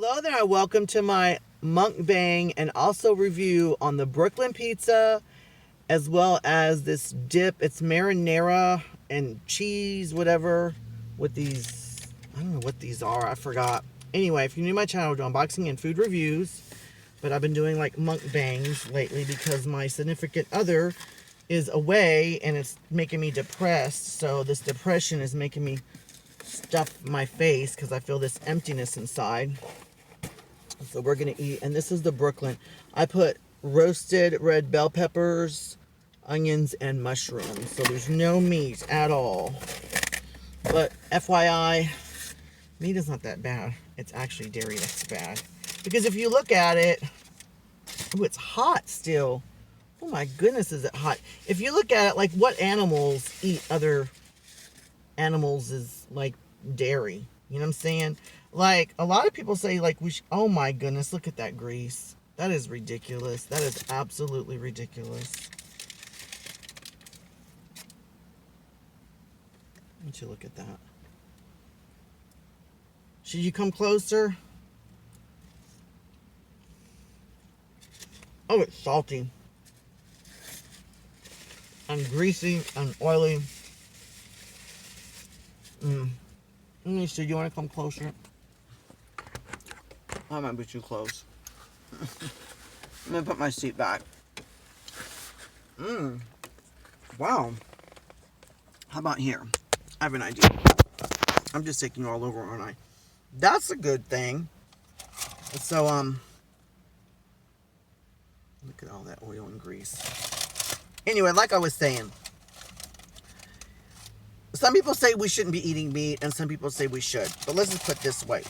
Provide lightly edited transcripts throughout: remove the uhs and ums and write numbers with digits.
Hello there, welcome to my mukbang and also review on the Brooklyn pizza as well as this dip. It's marinara and cheese, whatever, with these, I don't know what these are, I forgot. Anyway, if you're new to my channel, I do unboxing and food reviews, but I've been doing like mukbangs lately because my significant other is away and it's making me depressed. So this depression is making me stuff my face because I feel this emptiness inside. So we're gonna eat, and this is the Brooklyn. I put roasted red bell peppers, onions, and mushrooms. So there's no meat at all. But FYI, meat is not that bad. It's actually dairy that's bad. Because if you look at it, oh, it's hot still. Oh my goodness, is it hot? If you look at it, like what animals eat other animals is like dairy. You know what I'm saying? Like, a lot of people say, like, oh my goodness, look at that grease. That is ridiculous. That is absolutely ridiculous. Why don't you look at that? Should you come closer? Oh, it's salty. And greasy and oily. Let me see, do you want to come closer? I might be too close. I'm gonna put my seat back. Wow. How about here? I have an idea. I'm just taking you all over, aren't I? That's a good thing. So, look at all that oil and grease. Anyway, like I was saying, some people say we shouldn't be eating meat, and some people say we should. But let's just put it this way.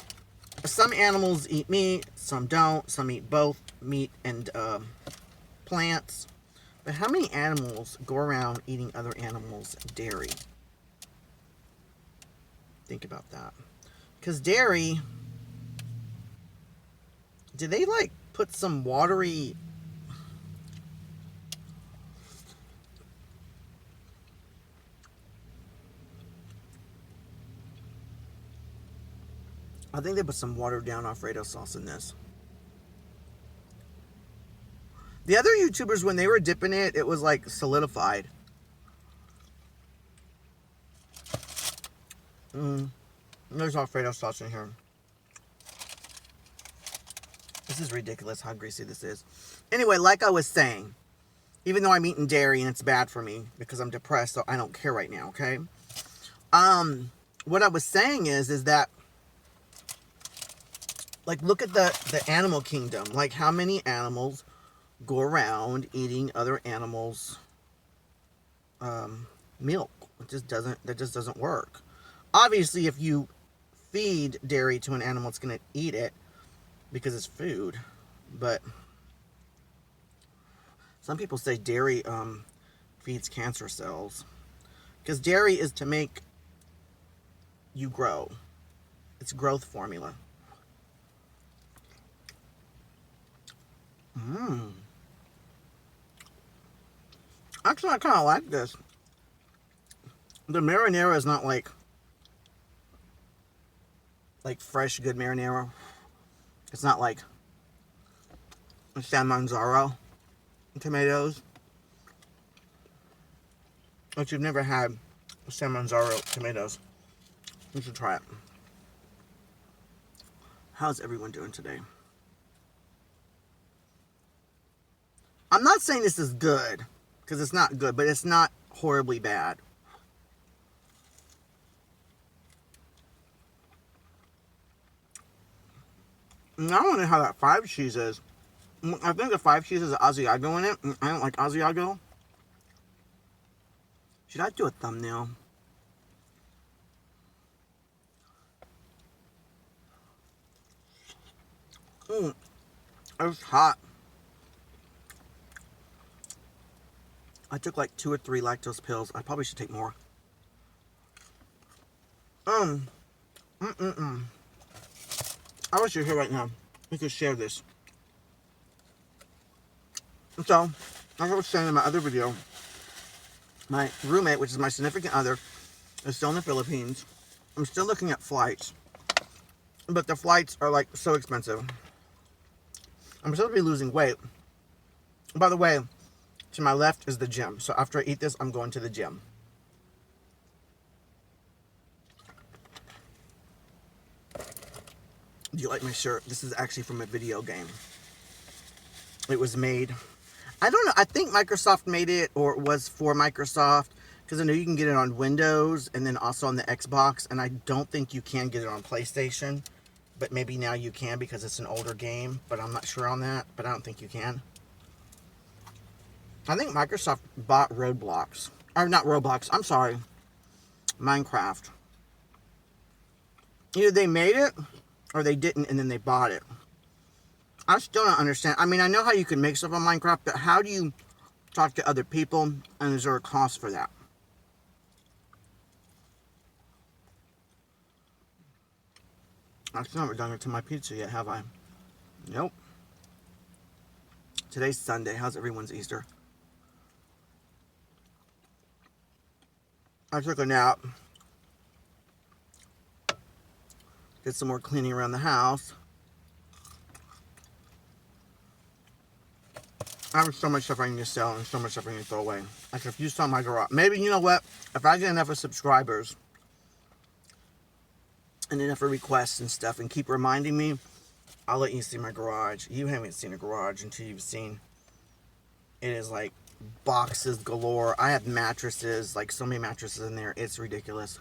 Some animals eat meat, some don't. Some eat both meat and plants. But how many animals go around eating other animals' dairy? Think about that. Because dairy, do they like put some watery... I think they put some watered down Alfredo sauce in this. The other YouTubers, when they were dipping it, it was like solidified. There's Alfredo sauce in here. This is ridiculous how greasy this is. Anyway, like I was saying, even though I'm eating dairy and it's bad for me because I'm depressed, so I don't care right now, okay? What I was saying is that, like, look at the animal kingdom. Like, how many animals go around eating other animals' milk? That just doesn't work. Obviously, if you feed dairy to an animal, it's going to eat it because it's food. But some people say dairy feeds cancer cells. Because dairy is to make you grow. It's growth formula. Actually, I kind of like this. The marinara is not like fresh, good marinara. It's not like San Manzaro tomatoes. If you've never had San Manzaro tomatoes, you should try it. How's everyone doing today? I'm not saying this is good, because it's not good, but it's not horribly bad. And I wonder how that 5 cheese is. I think the 5 cheese is Asiago in it. I don't like Asiago. Should I do a thumbnail? It's hot. I took like 2 or 3 lactose pills. I probably should take more. I wish you're here right now. We could share this. So, like I was saying in my other video, my roommate, which is my significant other, is still in the Philippines. I'm still looking at flights. But the flights are like so expensive. I'm supposed to be losing weight. By the way, to my left is the gym. So after I eat this, I'm going to the gym. Do you like my shirt? This is actually from a video game. It was made, I don't know, I think Microsoft made it, or it was for Microsoft, because I know you can get it on Windows and then also on the Xbox, and I don't think you can get it on PlayStation, but maybe now you can because it's an older game, but I'm not sure on that, but I don't think you can. I think Microsoft bought Roblox, or not Roblox, I'm sorry, Minecraft. Either they made it, or they didn't, and then they bought it. I still don't understand. I mean, I know how you can make stuff on Minecraft, but how do you talk to other people, and is there a cost for that? I've still never done it to my pizza yet, have I? Nope. Today's Sunday. How's everyone's Easter? I took a nap. Did some more cleaning around the house. I have so much stuff I need to sell and so much stuff I need to throw away. Like if you saw my garage. Maybe, you know what? If I get enough of subscribers and enough of requests and stuff and keep reminding me, I'll let you see my garage. You haven't seen a garage until you've seen. It is like boxes galore. I have mattresses, like so many mattresses in there. It's ridiculous.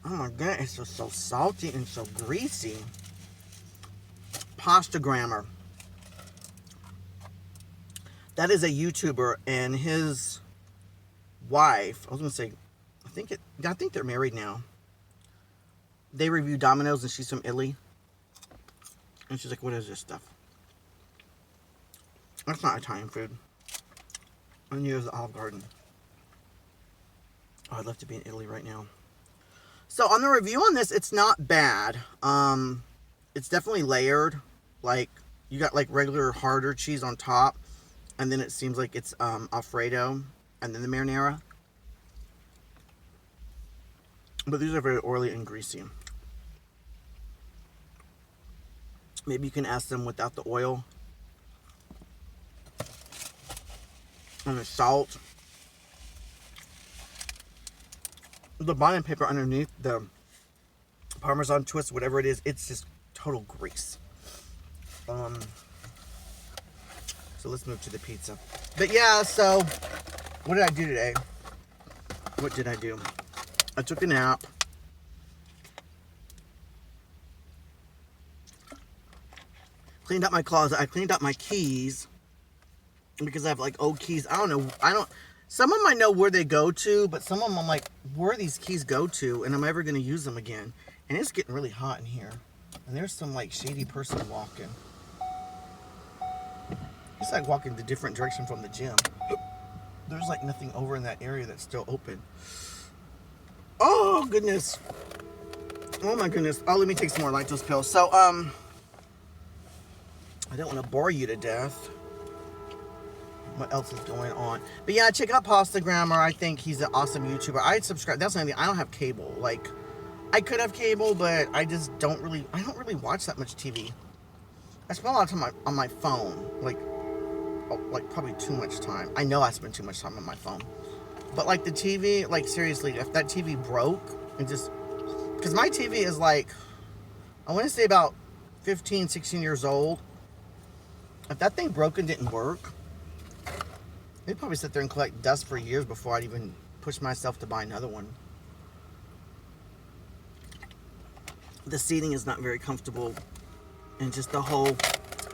Oh my god, it's just so salty and so greasy. Pasta Grammar. That is a YouTuber, and his wife, I was gonna say, I think they're married now. They review Domino's, and she's from Italy. And she's like, what is this stuff? That's not Italian food. And here's the Olive Garden. Oh, I'd love to be in Italy right now. So on the review on this, it's not bad. It's definitely layered. Like, you got like regular harder cheese on top. And then it seems like it's Alfredo. And then the marinara. But these are very oily and greasy. Maybe you can ask them without the oil. And the salt. The bottom paper underneath, the Parmesan twist, whatever it is, it's just total grease. So let's move to the pizza. But yeah, so what did I do today? What did I do? I took a nap. Cleaned up my closet. I cleaned up my keys. Because I have like old keys. I don't know. Some of them I know where they go to, but some of them I'm like, where these keys go to, and I'm ever going to use them again. And it's getting really hot in here. And there's some like shady person walking. He's like walking the different direction from the gym. There's like nothing over in that area that's still open. Oh goodness. Oh my goodness. Oh, let me take some more lactose pills. So, I don't want to bore you to death. What else is going on? But yeah, check out Pasta Grammar. I think he's an awesome YouTuber. I'd subscribe. That's the thing. I don't have cable. Like, I could have cable, but I just don't really watch that much TV. I spend a lot of time on my phone. Like probably too much time. I know I spend too much time on my phone. But like the TV, like seriously, if that TV broke, and just, because my TV is like, I want to say about 15, 16 years old. If that thing broke and didn't work, they'd probably sit there and collect dust for years before I'd even push myself to buy another one. The seating is not very comfortable. And just the whole,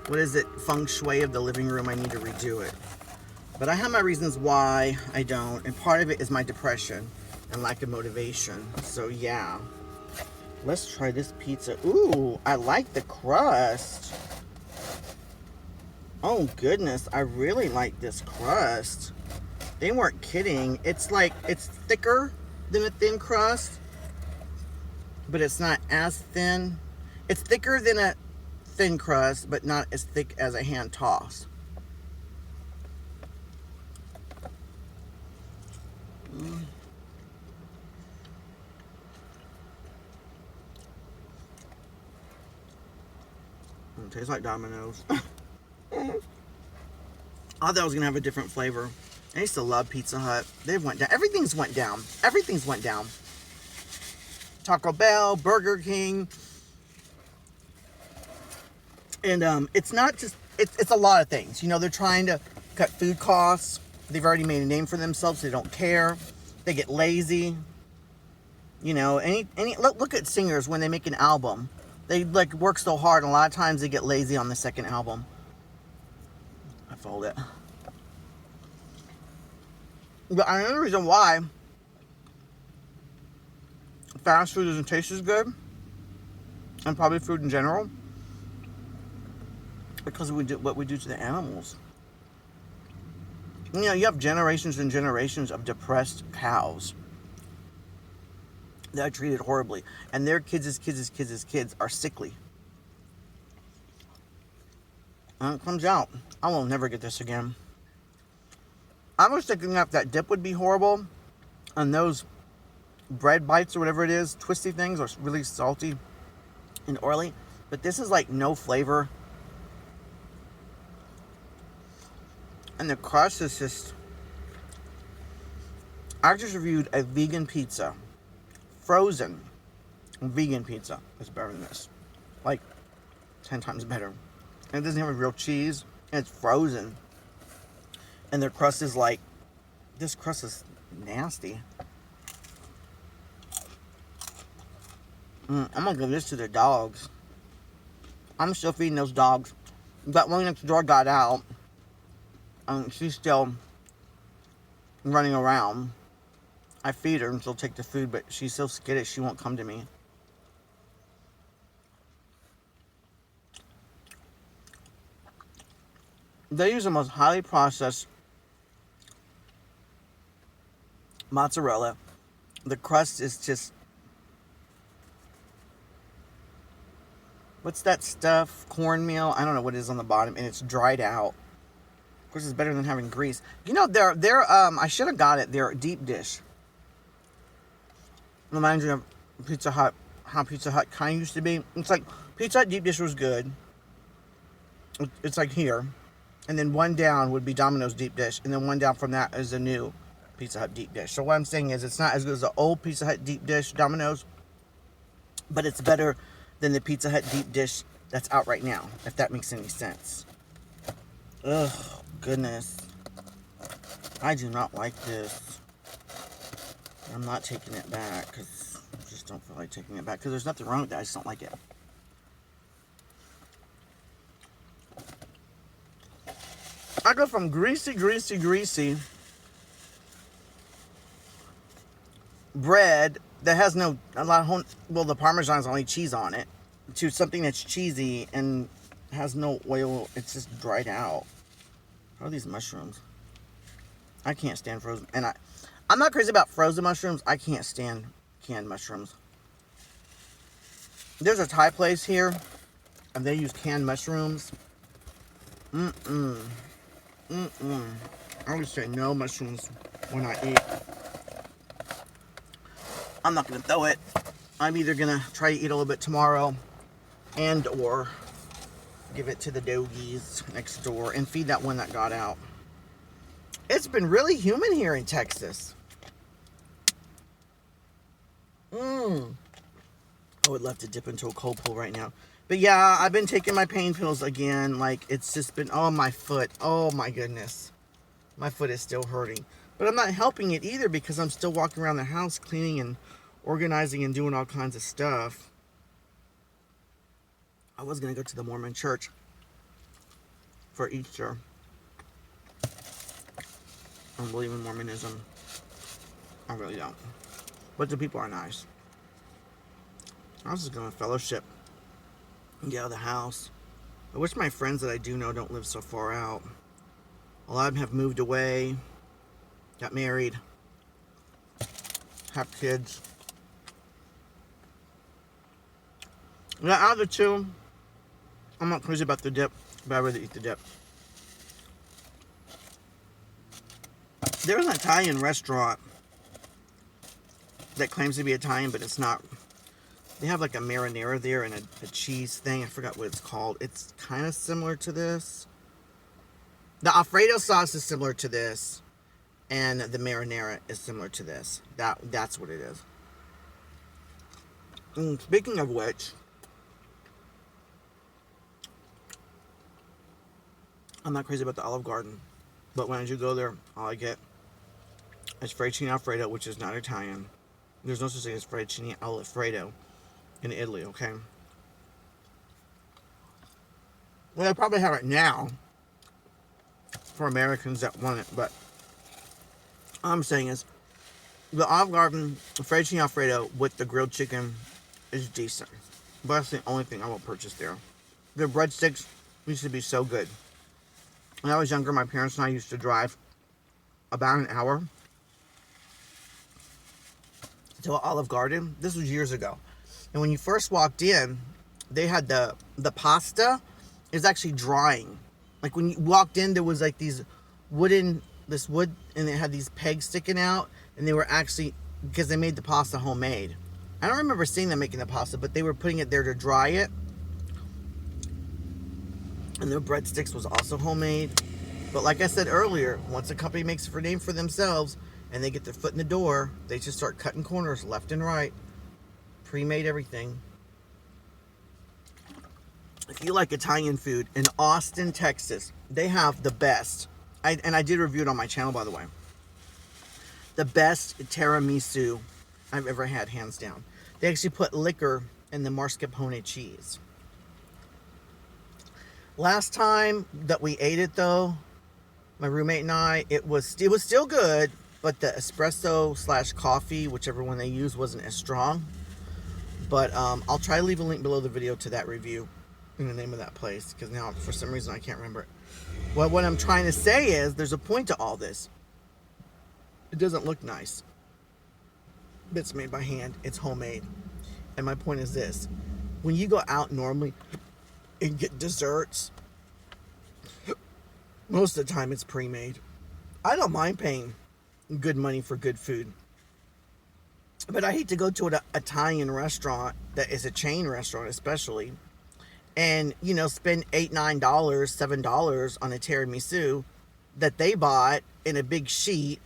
what is it, feng shui of the living room, I need to redo it. But I have my reasons why I don't. And part of it is my depression and lack of motivation. So yeah. Let's try this pizza. Ooh, I like the crust. Oh goodness, I really like this crust. They weren't kidding. It's like, it's thicker than a thin crust, but it's not as thin. It's thicker than a thin crust, but not as thick as a hand toss. It tastes like Domino's. I thought it was gonna have a different flavor. I used to love Pizza Hut. They've went down. Everything's went down. Everything's went down. Taco Bell, Burger King. And it's not just, it's a lot of things. You know, they're trying to cut food costs. They've already made a name for themselves. They don't care. They get lazy. You know, look at singers when they make an album. They like work so hard, and a lot of times they get lazy on the second album. I fold it. But another reason why fast food doesn't taste as good, and probably food in general, because we do what we do to the animals. You know, you have generations and generations of depressed cows that are treated horribly, and their kids' are sickly. And it comes out, I will never get this again. I was thinking that dip would be horrible, and those bread bites or whatever it is, twisty things, are really salty and oily, but this is like no flavor. And the crust is just... I just reviewed a vegan pizza. Frozen vegan pizza is better than this. Like 10 times better. And it doesn't have a real cheese. And it's frozen. And their crust is like... This crust is nasty. I'm gonna give this to the dogs. I'm still feeding those dogs. That one next door got out. She's still running around. I feed her and she'll take the food, but she's so skittish she won't come to me. They use the most highly processed mozzarella. The crust is just... What's that stuff? Cornmeal? I don't know what it is on the bottom, and it's dried out. Of course, it's better than having grease. You know, I should have got it. Their deep dish reminds me of Pizza Hut, how Pizza Hut kind of used to be. It's like, Pizza Hut deep dish was good. It's like here. And then one down would be Domino's deep dish. And then one down from that is the new Pizza Hut deep dish. So what I'm saying is, it's not as good as the old Pizza Hut deep dish Domino's, but it's better than the Pizza Hut deep dish that's out right now, if that makes any sense. Ugh, goodness. I do not like this. I'm not taking it back, because I just don't feel like taking it back, because there's nothing wrong with that, I just don't like it. I go from greasy bread that has no, the Parmesan's only cheese on it, to something that's cheesy and has no oil. It's just dried out. How are these mushrooms? I can't stand frozen. And I'm not crazy about frozen mushrooms. I can't stand canned mushrooms. There's a Thai place here, and they use canned mushrooms. I would say no mushrooms when I eat. I'm not going to throw it. I'm either going to try to eat a little bit tomorrow and or give it to the doggies next door and feed that one that got out. It's been really humid here in Texas. I would love to dip into a cold pool right now. But yeah, I've been taking my pain pills again. Like, it's just been, oh, my foot. Oh, my goodness. My foot is still hurting. But I'm not helping it either, because I'm still walking around the house cleaning and organizing and doing all kinds of stuff. I was going to go to the Mormon church for Easter. I don't believe in Mormonism. I really don't. But the people are nice. I was just going to fellowship and get out of the house. I wish my friends that I do know don't live so far out. A lot of them have moved away, got married, have kids. Yeah, out of the two, I'm not crazy about the dip, but I'd rather eat the dip. There's an Italian restaurant that claims to be Italian, but it's not. They have like a marinara there and a cheese thing. I forgot what it's called. It's kind of similar to this. The Alfredo sauce is similar to this. And the marinara is similar to this. That's what it is. And speaking of which, I'm not crazy about the Olive Garden. But when I do go there, all I get is fettuccine Alfredo, which is not Italian. There's no such thing as fettuccine Alfredo in Italy, okay? Well, I probably have it now for Americans that want it, but all I'm saying is the Olive Garden fettuccine Alfredo with the grilled chicken is decent. But that's the only thing I will purchase there. Their breadsticks used to be so good. When I was younger, my parents and I used to drive about an hour to Olive Garden. This was years ago. And when you first walked in, they had the pasta is actually drying. Like when you walked in, there was like this wood, and it had these pegs sticking out, and they were actually, because they made the pasta homemade. I don't remember seeing them making the pasta, but they were putting it there to dry it. And their breadsticks was also homemade. But like I said earlier, once a company makes a name for themselves and they get their foot in the door, they just start cutting corners left and right. Pre-made everything. If you like Italian food, in Austin, Texas, they have the best. And I did review it on my channel, by the way. The best tiramisu I've ever had, hands down. They actually put liquor in the mascarpone cheese. Last time that we ate it, though, my roommate and I, it was still good, but the espresso / coffee, whichever one they used, wasn't as strong. But I'll try to leave a link below the video to that review in the name of that place, because now for some reason I can't remember it. Well, what I'm trying to say is there's a point to all this. It doesn't look nice. It's made by hand. It's homemade. And my point is this. When you go out normally and get desserts, most of the time it's pre-made. I don't mind paying good money for good food. But I hate to go to an Italian restaurant that is a chain restaurant especially, and, you know, spend $8, $9, $7 on a tiramisu that they bought in a big sheet,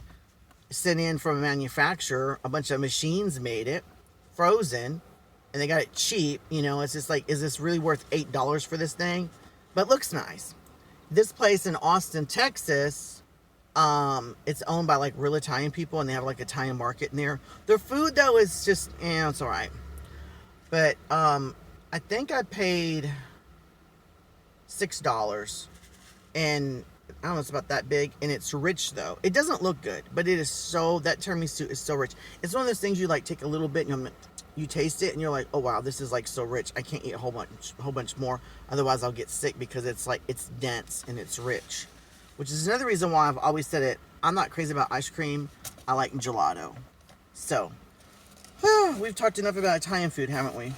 sent in from a manufacturer. A bunch of machines made it, frozen, and they got it cheap. You know, it's just like, is this really worth $8 for this thing? But it looks nice. This place in Austin, Texas, it's owned by like real Italian people, and they have like Italian market in there. Their food though is just, it's all right. But I think I paid $6, and I don't know, it's about that big, and it's rich though. It doesn't look good, but it is so, that tiramisu is so rich. It's one of those things you like take a little bit and you taste it and you're like, oh wow, this is like so rich. I can't eat a whole bunch more, otherwise I'll get sick, because it's like, it's dense and it's rich. Which is another reason why I've always said it. I'm not crazy about ice cream. I like gelato. So, we've talked enough about Italian food, haven't we?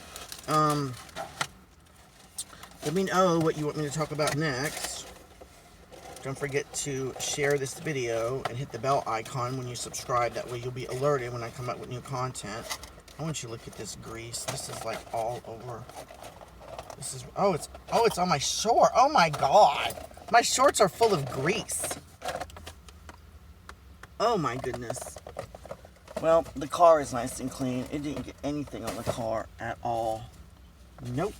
Let me know what you want me to talk about next. Don't forget to share this video and hit the bell icon when you subscribe. That way you'll be alerted when I come up with new content. I want you to look at this grease. This is like all over. This is, it's on my short. Oh my God. My shorts are full of grease. Oh my goodness. Well, the car is nice and clean. It didn't get anything on the car at all. Nope.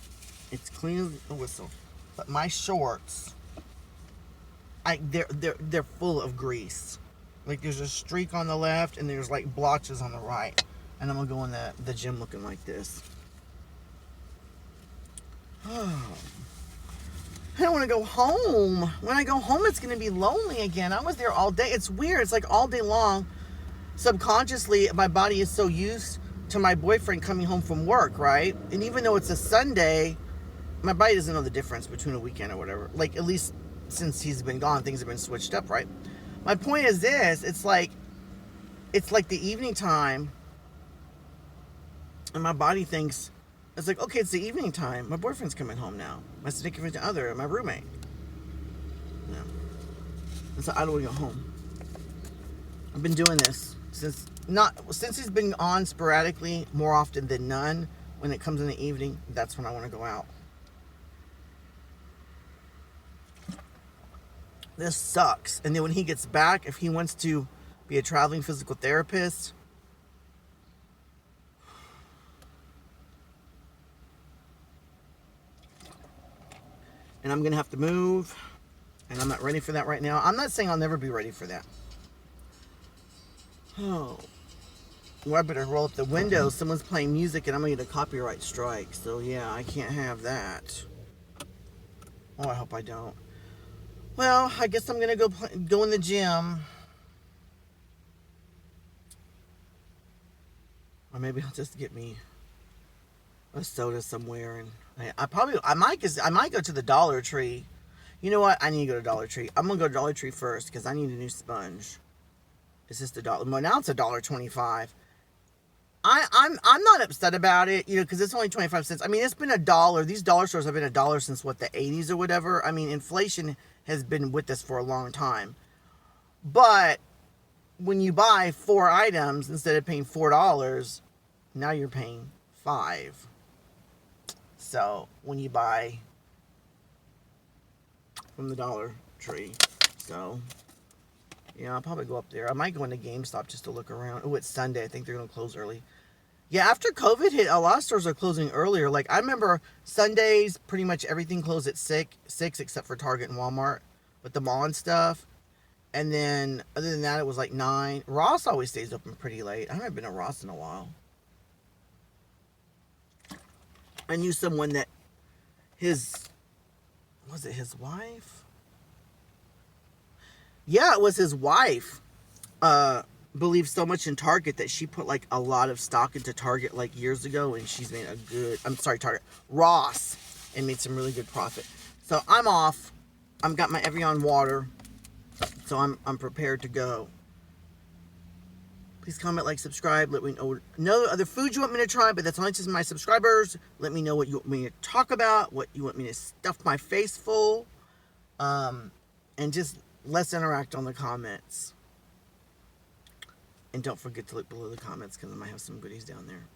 It's clean as a whistle. But my shorts, they're full of grease. Like there's a streak on the left and there's like blotches on the right. And I'm gonna go in the gym looking like this. Oh. I don't want to go home. When I go home, it's going to be lonely again. I was there all day. It's weird. It's like all day long. Subconsciously, my body is so used to my boyfriend coming home from work, right? And even though it's a Sunday, my body doesn't know the difference between a weekend or whatever. Like, at least since he's been gone, things have been switched up, right? My point is this. It's like the evening time, and my body thinks, it's like, okay, it's the evening time. My boyfriend's coming home now. My significant other, my roommate. No. And so I don't want to go home. I've been doing this since he's been on sporadically more often than none. when it comes in the evening, that's when I want to go out. This sucks. And then when he gets back, if he wants to be a traveling physical therapist, and I'm going to have to move, and I'm not ready for that right now. I'm not saying I'll never be ready for that. Oh. Well, I better roll up the window. Someone's playing music, and I'm going to get a copyright strike. So, yeah, I can't have that. Oh, I hope I don't. Well, I guess I'm going to go in the gym. Or maybe I'll just get me a soda somewhere, and I might go to the Dollar Tree. You know what? I need to go to Dollar Tree. I'm gonna go to Dollar Tree first because I need a new sponge. It's just $1. Well, now it's $1.25. I'm not upset about it, because it's only 25 cents. I mean, it's been $1. These dollar stores have been $1 since what, the 80s or whatever. I mean, inflation has been with us for a long time. But when you buy 4 items instead of paying $4, now you're paying $5. So when you buy from the Dollar Tree, so yeah, I'll probably go up there. I might go into GameStop just to look around. Oh, it's Sunday. I think they're gonna close early. Yeah, after COVID hit, a lot of stores are closing earlier. Like, I remember Sundays, pretty much everything closed at 6 except for Target and Walmart, with the mall and stuff. And then, other than that, it was like 9. Ross always stays open pretty late. I haven't been to Ross in a while. I knew someone that was it his wife? Yeah, it was his wife. Believed so much in Target that she put like a lot of stock into Target like years ago, and she's made Target, Ross, and made some really good profit. So I'm off. I've got my Evian water, so I'm prepared to go. Please comment, like, subscribe. Let me know other foods you want me to try, but that's only just my subscribers. Let me know what you want me to talk about, what you want me to stuff my face full, and just let's interact on the comments. And don't forget to look below the comments because I might have some goodies down there.